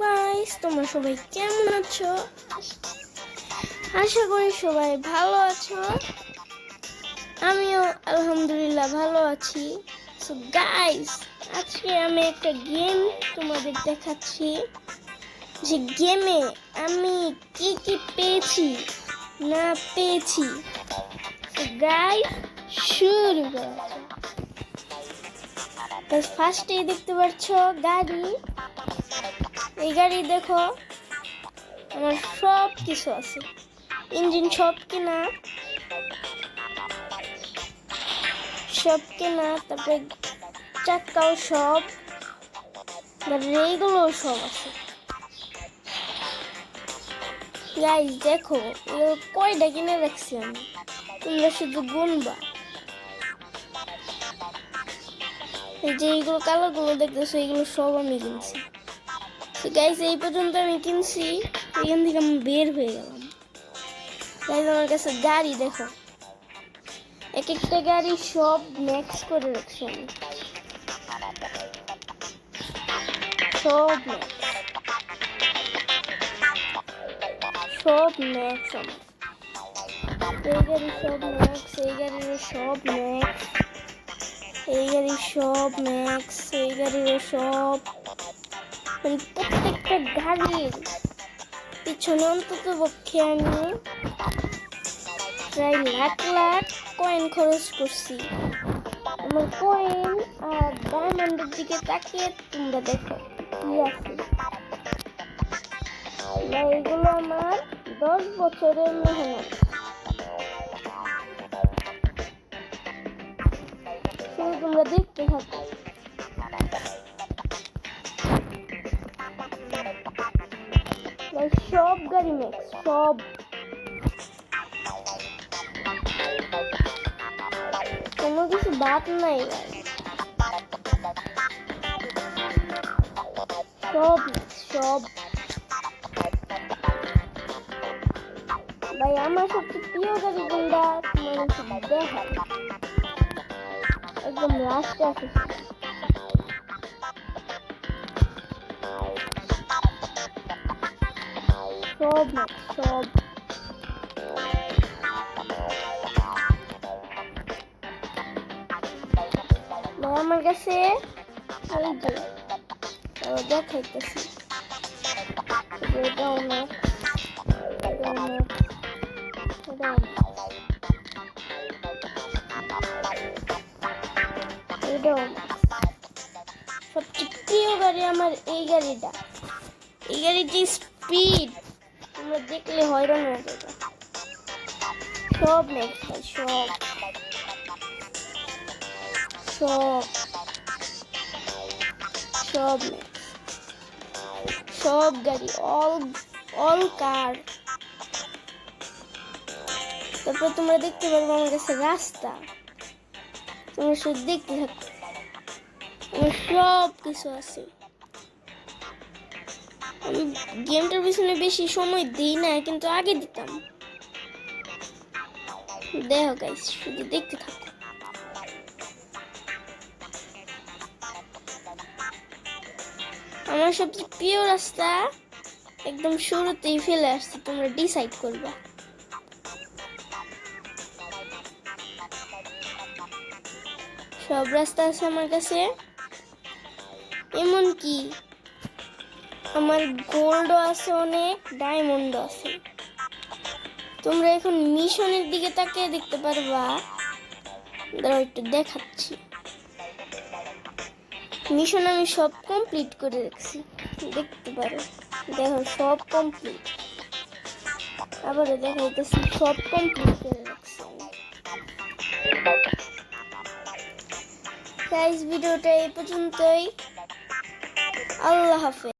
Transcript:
Guys, তোমরা সবাই কেমন আছো? আশা করি সবাই ভালো আছো। আমিও আলহামদুলিল্লাহ ভালো আছি। সো গাইস, আজকে আমি একটা গেম তোমাদের দেখাচ্ছি, যে গেমে আমি কি কি পেয়েছি না পেয়েছি। সো গাইস, শুরু করা যাক। ফার্স্টেই দেখতে পাচ্ছ গাড়ি। এই গাড়ি দেখো, আমার সব কিছু আছে, ইঞ্জিন সব কেনা, তারপরে চাক্কাও সব, গাড়ির এইগুলো সব আছে। গাইস দেখো, এগুলো কয়টা কিনে রাখছি আমি, তোমরা শুধু গুনবা। এই যে এইগুলো কালারগুলো দেখতেছো, এইগুলো সব আমি কিনছি। গাইস এই পর্যন্ত আমি কিনছি, এখান থেকে আমি বের হয়ে গেলাম। গাইস আমার কাছে গাড়ি দেখো, এক একটা গাড়ি সব ম্যাক্স করে রাখছি আমি, সব ম্যাক্স আমার। এই গাড়ি সব ম্যাক্স, এই গাড়িরও সব ম্যাক্স, এই গাড়ি সব ম্যাক্স, এই গাড়িরও সব, মানে প্রত্যেকটা গাড়ির পিছনে অন্তত পক্ষে আমি প্রায় লাখ লাখ কয়েন খরচ করছি। আমার কয়েন আর ডায়মন্ডের দিকে তাকিয়ে তোমরা দেখো কি আছে। এগুলো আমার 10 বছরের মেহনত। শুধু তোমরা দেখতে থাকো। সব গাড়ি ম্যাক্স, সব কোনো কিছু বাদ নাই, সব সব। ভাই আমার সবচেয়ে প্রিয় গাড়ি কোনটা তোমার দেখা, একদম লাস্টে আছে। সব সব আমার কাছে এই যে দেখাইতেছি, এটাও না, সবচেয়ে প্রিয় গাড়ি আমার এই গাড়িটা। এই গাড়িটি স্পিড তোমরা দেখলে হয়রান হয়ে যাবে। সব ম্যাক্স ভাই, সব সব সব ম্যাক্স, সব গাড়ি, অল কার। তারপর তোমরা দেখতে পারবে আমার কাছে রাস্তা, তোমরা শুধু দেখতে থাকো, আমার সব কিছু আছে। আমি গেমটার পিছনে বেশি সময় দিই না, কিন্তু আগে দিতাম। দেখো গাইস, শুধু দেখতে থাকো। আমার সবচেয়ে প্রিয় রাস্তা একদম শুরুতেই ফেলে আসছে, তোমরা ডিসাইড করবা। সব রাস্তা আছে আমার কাছে, এমনকি আমার গোল্ডও আছে অনেক, ডায়মন্ডও আছে। তোমরা এখন মিশনের দিকে তাকিয়ে দেখতে পারবা, দাঁড়াও একটু দেখাচ্ছি। মিশন আমি সব কমপ্লিট করে রাখছি, দেখতে পারো। দেখো সব কমপ্লিট, আবারও দেখাইতেছি, সব কমপ্লিট করে রাখছি। গাইস ভিডিওটা এই পর্যন্তই, আল্লাহ হাফেজ।